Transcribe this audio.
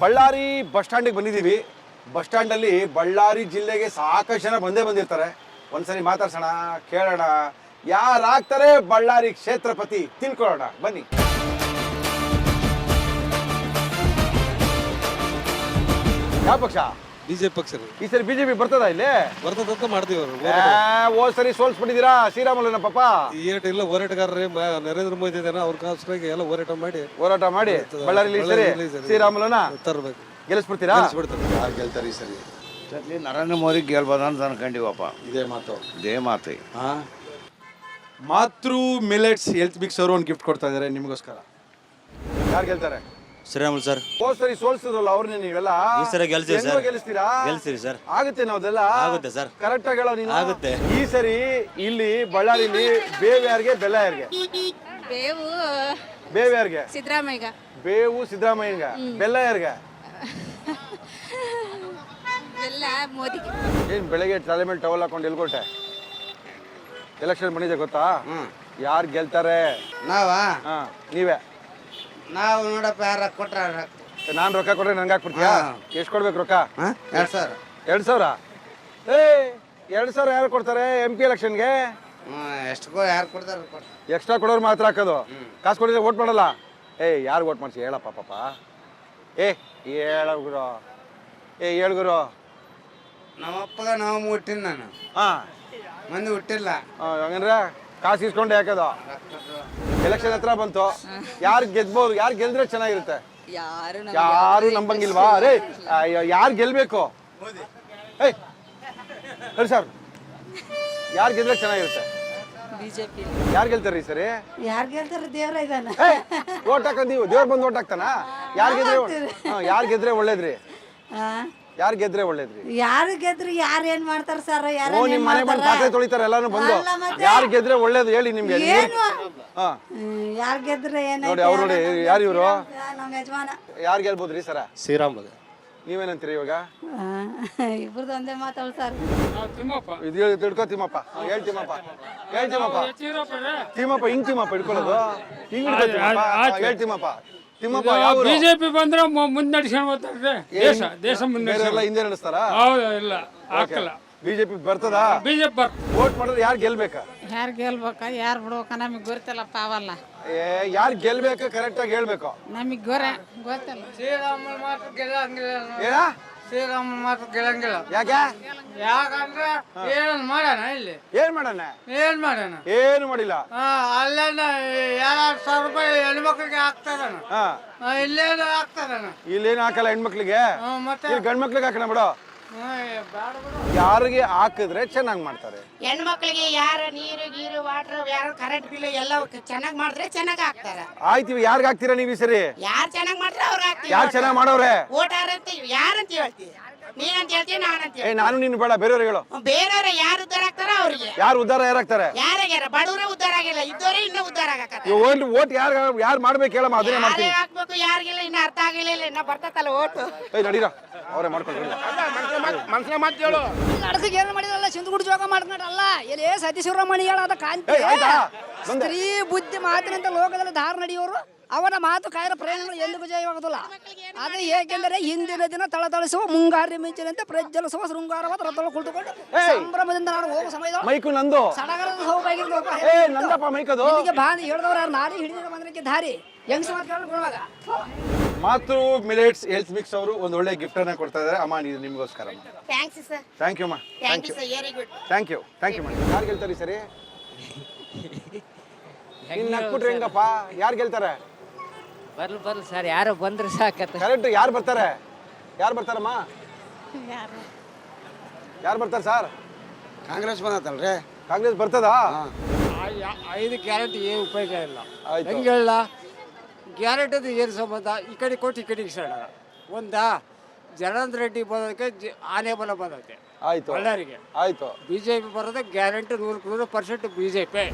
Ballari bus ಸ್ಟ್ಯಾಂಡಿಗೆ ಬಂದಿದ್ದೀವಿ. Bus ಸ್ಟ್ಯಾಂಡಲ್ಲಿ Ballari ಜಿಲ್ಲೆಗೆ ಸಾಕಷ್ಟು ಜನ ಬಂದಿರ್ತಾರೆ. ಒಂದ್ಸರಿ ಮಾತಾಡ್ಸೋಣ, ಕೇಳೋಣ ಯಾರಾಗ್ತಾರೆ ಬಳ್ಳಾರಿ ಕ್ಷೇತ್ರಪತಿ ತಿಳ್ಕೊಳ್ಳೋಣ ಬನ್ನಿ. ಯಾವ ಪಕ್ಷ? ಬಿಜೆಪಿ ಪಕ್ಷ. ಈ ಸರಿ ಬಿಜೆಪಿ ಬರ್ತದ ಇಲ್ಲಿ? ಬರ್ತದಂತ ಮಾಡ್ತೀವಿ. ಹೋದ್ ಸರಿ ಸೋಲ್ಸ್ಬಿಟ್ಟಿದ್ದೀರಾ ಶ್ರೀರಾಮುಲುನ ಪಾಪ. ಇಲ್ಲ ಹೋರಾಟಗಾರರೇ ನರೇಂದ್ರ ಮೋದಿ ಇದಾರೆ, ಅವ್ರಿಗೋಸ್ಕರ ಎಲ್ಲ ಹೋರಾಟ ಮಾಡಿ ಬಳ್ಳಾರಿ ಸರಿ ಶ್ರೀರಾಮುಲುನ ತರಬೇಕು, ಗೆಲ್ಲಿಸ್ಬಿಡ್ತೀರಾ? ಯಾರು ಗೆಲ್ತಾರೆ ಈ ಸರಿ? ನರೇಂದ್ರ ಮೋದಿ ಗೆಲ್ಬೋದ ಅಂತ ಅನ್ಕೊಂಡಿವಪ್ಪ. ಇದೇ ಮಾತು. ಮಾತೃ ಮಿಲೆಟ್ಸ್ ಹೆಲ್ತ್ ಮಿಕ್ಸ್ ಅವರು ಒಂದು ಗಿಫ್ಟ್ ಕೊಡ್ತಾ ಇದಾರೆ ನಿಮಗೋಸ್ಕರ. ಯಾರು ಗೆಲ್ತಾರೆ? ಶ್ರೀರಾಮುಲು ಸರ್. ಹೋದ್ ಸರಿ ಸೋಲ್ಸಿದ್ರಲ್ಲ ಅವ್ರನ್ನೇ ನೀವೆಲ್ಲ ಈ ಸರಿ ಗೆಲ್ತೀವಿ ಸರ್. ಗೆಲ್ಸ್ತೀರಿ ಸರ್. ಆಗುತ್ತೆ ನಾವೆಲ್ಲ ಆಗುತ್ತೆ ಸರ್. ಕರೆಕ್ಟ್ ಆಗಿ ಹೇಳೋ ನೀನು. ಆಗುತ್ತೆ. ಈ ಸರಿ ಇಲ್ಲಿ ಬಳ್ಳಾರಿಲಿ ಬೇವು ಯಾರಿಗೆ ಬೆಲ್ಲ ಯಾರಿಗೆ? ಬೇವು ಯಾರಿಗೆ? ಸಿದ್ದರಾಮಯ್ಯ. ಬೇವು ಸಿದ್ದರಾಮಯ್ಯಗ, ಬೆಲ್ಲ ಯಾರಿಗೆ? ಎಲ್ಲ ಮೋದಿಗೆ. ಏನ್ ಬೆಳಗ್ಗೆ ತಲೆ ಮೇಲೆ ಟವಲ್ ಹಾಕೊಂಡು ಎಲ್ಕೊಟ್ಟೆ? ಎಲೆಕ್ಷನ್ ಬಂದಿದೆ ಗೊತ್ತಾ? ಯಾರು ಗೆಲ್ತಾರೆ? ನೀವೇ. ನಾವು ನೋಡಪ್ಪ ಯಾರ ಕೊಟ್ರ ನಾನ್ ರೊಕ್ಕ ಕೊಟ್ರೆ ನನ್ಗೆ ಹಾಕ್ಬಿಡ್ತೀಯಾ? ಎಷ್ಟು ಕೊಡ್ಬೇಕು ರೊಕ್ಕ? 2,000. 2,000? 2,000 ಯಾರು ಕೊಡ್ತಾರೆ MP ಎಲೆಕ್ಷನ್ಗೆ? ಎಷ್ಟು ಯಾರು ಕೊಡ್ತಾರೆ? ಎಕ್ಸ್ಟ್ರಾ ಕೊಡೋರು ಮಾತ್ರ ಹಾಕೋದು. ಕಾಸು ಕೊಡಿದ್ರೆ ವೋಟ್ ಮಾಡಲ್ಲ. ಯಾರು ವೋಟ್ ಮಾಡ್ಸಿ ಹೇಳಪ್ಪ ಪಾಪ. ಹೇಳು ಗುರು. ನಮ್ಮಪ್ಪಗ ನಾವು ಹುಟ್ಟಿನ ನಾನು. ಮಂದಿ ಹುಟ್ಟಿಲ್ಲ. ಹಂಗಂದ್ರೆ ಕಾಸು ಇಸ್ಕೊಂಡು ಯಾಕದು? ಎಲೆಕ್ಷನ್ ಹತ್ರ ಬಂತು, ಯಾರು ಗೆದ್ಬೋದು? ಯಾರು ಗೆಲ್ದ್ರೆ ಚೆನ್ನಾಗಿರುತ್ತೆ? ಯಾರು ನಂಬಂಗಿಲ್ವಾ? ಅರೇ ಯಾರು ಗೆಲ್ಬೇಕು? ಹೇಳಿ ಸರ್, ಯಾರು ಗೆದ್ರೆ ಚೆನ್ನಾಗಿರುತ್ತೆ? ಬಿಜೆಪಿ. ಯಾರು ಗೆಲ್ತಾರ್ರಿ ಸರಿ? ಯಾರು ಗೆಲ್ತಾರೆ? ದೇವ್ರ ಇದಾನ. ಓಟ್ ಹಾಕೋದು ದೇವ್ರ ಬಂದು ಓಟ್ ಹಾಕ್ತಾನ? ಯಾರು ಗೆದ್ರೆ ಒಳ್ಳೇದ್ರಿ? ಯಾರು ಗೆದ್ರೆ ಒಳ್ಳೇದ್ರಿ? ಯಾರು ಗೆದ್ರು ಯಾರು ಏನ್ ಮಾಡ್ತಾರ ಸರ್? ನಿಮ್ ಮನೆ ಬಂದು ಪಾತ್ರೆ ತೊಳಿತಾರೆ ಎಲ್ಲಾನು ಬಂದು. ಯಾರು ಗೆದ್ರೆ ಒಳ್ಳೇದು ಹೇಳಿ ನಿಮ್ಗೆ. ಯಾರು ಗೆದ್ರೆ ಏನ ನೋಡಿ ಅವ್ರು ನೋಡಿ, ಯಾರು ಇವರು? ನಮ್ಮ ಯಜಮಾನ. ಯಾರು ಗೆಲ್ಬೋದ್ರಿ ಸರ? ಶ್ರೀರಾಮುಲು. ನೀವೇನಂತೀರಿ ಇವಾಗ? ಇಬ್ರದ್ದು ಒಂದೇ ಮಾತಾಡ್ ಸರ್. ಇದು ತಿಳ್ಕೊ ತಿಮ್ಮಪ್ಪ. ಹೇಳ್ ತಿಮ್ಮಪ್ಪ. ತಿಮ್ಮಪ್ಪ ಹಿಂಗ್ ತಿಮ್ಮಪ್ಪ ಇಟ್ಕೊಳ್ಳೋದು ಹಿಂಗ್ ಹೇಳ್ ತಿಮ್ಮಪ್ಪ. ತಿಮ್ಮಪ್ಪ ಬಿಜೆಪಿ ಬಂದ್ರೆ ಮುಂದೆ ನಡ್ಸ್ಕೊಂಡು ಹೋಗ್ತಾರೆ. ದೇಶ ಮುಂದೆ ಹಿಂದೆ ನಡೆಸ್ತಾರ? ಇಲ್ಲ ಹಾಕಲ್ಲ. ಬಿಜೆಪಿ ಬರ್ತದ? ಬಿಜೆಪಿ ವೋಟ್ ಮಾಡಿದ್ರೆ ಯಾರು ಗೆಲ್ಬೇಕ? ಯಾರು ಗೆಲ್ಬೇಕ ಯಾರು ಬಿಡ್ಬೇಕ ನಮಗ್ ಗೊತ್ತಿಲ್ಲಪ್ಪ. ಅವಲ್ಲ ಯಾರು ಗೆಲ್ಬೇಕು ಕರೆಕ್ಟ್ ಆಗಿ ಹೇಳ್ಬೇಕು. ನಮಗ್ ಗೊತ್ತಿಲ್ಲ. ಶ್ರೀರಾಮುಲು ಮಾತ್ರ ಗೆಲ್ಲಂಗಿಲ್ಲ. ಏನ? ಶ್ರೀರಾಮುಲು ಮಾತ್ರ ಗೆಲ್ಲಂಗಿಲ್ಲ. ಯಾಕೆ? ಯಾಕಂದ್ರೆ ಏನ್ ಮಾಡೋಣ ಇಲ್ಲಿ? ಏನ್ ಮಾಡೋಣ? ಏನು ಮಾಡಿಲ್ಲ. ಅಲ್ಲೇನ 2,000 ರೂಪಾಯಿ ಹೆಣ್ಮಕ್ಳಿಗೆ ಹಾಕ್ತಾರ. ಇಲ್ಲೇನು ಹಾಕ್ತಾರ? ಇಲ್ಲೇನು ಹಾಕಲ್ಲ ಹೆಣ್ಮಕ್ಳಿಗೆ. ಮತ್ತೆ ಗಂಡ್ ಮಕ್ಳಿಗೆ ಹಾಕೋಣ ಬಿಡು. ಯಾರಿಗೆ ಹಾಕಿದ್ರೆ ಚೆನ್ನಾಗಿ ಮಾಡ್ತಾರೆ. ಹೆಣ್ಮಕ್ಳಿಗೆ ಯಾರು ನೀರು ಗೀರು ವಾಟರ್ ಯಾರು ಕರೆಂಟ್ ಬಿಲ್ ಎಲ್ಲ ಚೆನ್ನಾಗಿ ಮಾಡಿದ್ರೆ ಚೆನ್ನಾಗಿ ಹಾಕ್ತಾರ. ಆಯ್ತೀವಿ. ಯಾರಿಗೆ ಹಾಕ್ತೀರಾ ನೀವು ಈ ಸರಿ? ಯಾರು ಚೆನ್ನಾಗಿ ಮಾಡ್ತಾರೆ ಅವ್ರಿಗೆ ಹಾಕ್ತೀವಿ. ಯಾರು ಚೆನ್ನಾಗಿ ಮಾಡೋರೆ? ಓಟ್ ಯಾರಂತ ಹೇಳ್ತೀವಿ? ನೀನಂತ ಹೇಳ್ತೀವಿ, ನಾನಂತ ನಾನು ನೀನು ಬೇಡ, ಬೇರೆಯವ್ರು ಹೇಳು. ಬೇರೆಯವ್ರ ಯಾರು ಉದ್ದಾರ ಆಗ್ತಾರ ಅವ್ರಿಗೆ. ಯಾರು ಉದ್ದಾರ ಯಾರಾಗ್ತಾರೆ? ಯಾರ್ಯಾರ ಬಡವರೇ ಉದ್ದಾರ ಆಗಿಲ್ಲ, ಇದ್ದವರೇ ಇನ್ನೂ ಉದ್ದಾರ ಆಗಕ್ಕೆ. ಓಟ್ ಯಾರು ಮಾಡ್ಬೇಕು ಹೇಳಮ್ಮ, ಅದನ್ನೇ ಮಾಡ್ತೀನಿ. ಹಾಕ್ಬೇಕು ಯಾರಿಗಿಲ್ಲ, ಇನ್ನ ಅರ್ಥ ಆಗಿಲ್ಲ, ಇನ್ನ ಬರ್ತತ್ತಲ್ಲ ಓಟು. ನಡೀರ ಅವರೇ ಮಾಡ್ಕೊಂಡು ಮನ್ಸನ ಮಾತು ಹೇಳು. ಅಡಕ್ಕೆ ಏನು ಮಾಡಿದ್ರಲ್ಲ, ಸಿಂಧುಗುಡಿ ಜೋಗ ಮಾಡ್ಕೊಂಡಲ್ಲ ಎಲ್ಲಿ ಸತೀಶ್ ಶಿವರಾಮಣಿ ಹೇಳದ ಕಾಂತಿ ಸ್ತ್ರೀ ಬುದ್ಧಿ ಮಾತಿನಂತ ಲೋಕದಲ್ಲಿ ಧಾರ ನಡೆಯೋರು ಅವನ ಮಾತು ಕಾಯರ ಪ್ರಯಾಣಗಳು ಎಂದಿಗೂ ಜಯವಾಗುದಿಲ್ಲ. ಅದು ಏಕೆಂದರೆ ಹಿಂದಿನ ದಿನ ತಳತಳಿಸುವ ಮುಂಗಾರಿ ಮಿಂಚಿನಂತೆ ಪ್ರಜ್ವಲಿಸುವ ಶೃಂಗಾರವಾದ ರಥಗಳು ಕುಳಿತುಕೊಂಡು ಸಂಭ್ರಮದಿಂದ ನಾನು ಹೋಗುವ ಸಮಯದ ಮೈಕು ನಂದು ಸಡಗರದ ಸೌಭಾಗ್ಯ ನಂದಪ್ಪ ಮೈಕದು ಬಾನಿ ಹೇಳಿದವರು ಯಾರು ನಾಡಿ ಹಿಡಿದ ಬಂದಕ್ಕೆ ದಾರಿ ಹೆಂಗ್ಸ ಮಾತುಕೊಳ್ಳುವಾಗ. ಮಾತೃ ಮಿಲೆಟ್ಸ್ ಹೆಲ್ತ್ ಮಿಕ್ಸ್ ಅವರು ಒಂದು ಒಳ್ಳೆ ಗಿಫ್ಟ್ ಅನ್ನ ಕೊಡ್ತಾ ಇದ್ದಾರೆ. ಅಮ್ಮ ಇದು ನಿಮಗೋಸ್ಕರ. Thanks sir. ಥ್ಯಾಂಕ್ ಯು ಅಮ್ಮ. Thank you sir. Very good. Thank you ಯಾರು ಗೆಲ್ತಾರೆ ಸರಿ? ಇನ್ನು ನಕ್ಬಿಟ್ರೆ ಹೆಂಗಪ್ಪ? ಯಾರು ಗೆಲ್ತಾರೆ? ಬರ್ಲಿ ಸರ್, ಯಾರು ಬಂದ್ರೆ ಸಾಕತ್ತ. ಕರೆಕ್ಟ್. ಯಾರು ಬರ್ತಾರೆ? ಬರ್ತಾರಮ್ಮ? ಯಾರು ಬರ್ತಾರೆ ಸರ್? ಕಾಂಗ್ರೆಸ್ ಬಂದತ್ತಲ್ರಿ. ಕಾಂಗ್ರೆಸ್ ಬರ್ತದಾ? 5 ಗ್ಯಾರಂಟಿ ಏನು ಉಪಯೋಗ ಇಲ್ಲ. ಆಯ್ತು. ಹೆಂಗೆ ಹೇಳ? ಗ್ಯಾರಂಟಿ ಏನು ಸಂಬಂಧ? ಈ ಕಡೆ ಕೊಟ್ಟು ಈ ಕಡೆಗೆ ಸೈಡ್ ಒಂದಾ ಜನಾರ್ದನ್ ರೆಡ್ಡಿ ಬರೋದಕ್ಕೆ ಆನೆ ಬಲ ಬಂದೈತೆ ಆಯ್ತು ಬಳ್ಳಾರಿಗೆ. ಆಯ್ತು. ಬಿಜೆಪಿ ಬರೋದಕ್ಕೆ ಗ್ಯಾರಂಟಿ 100% ಬಿಜೆಪಿ.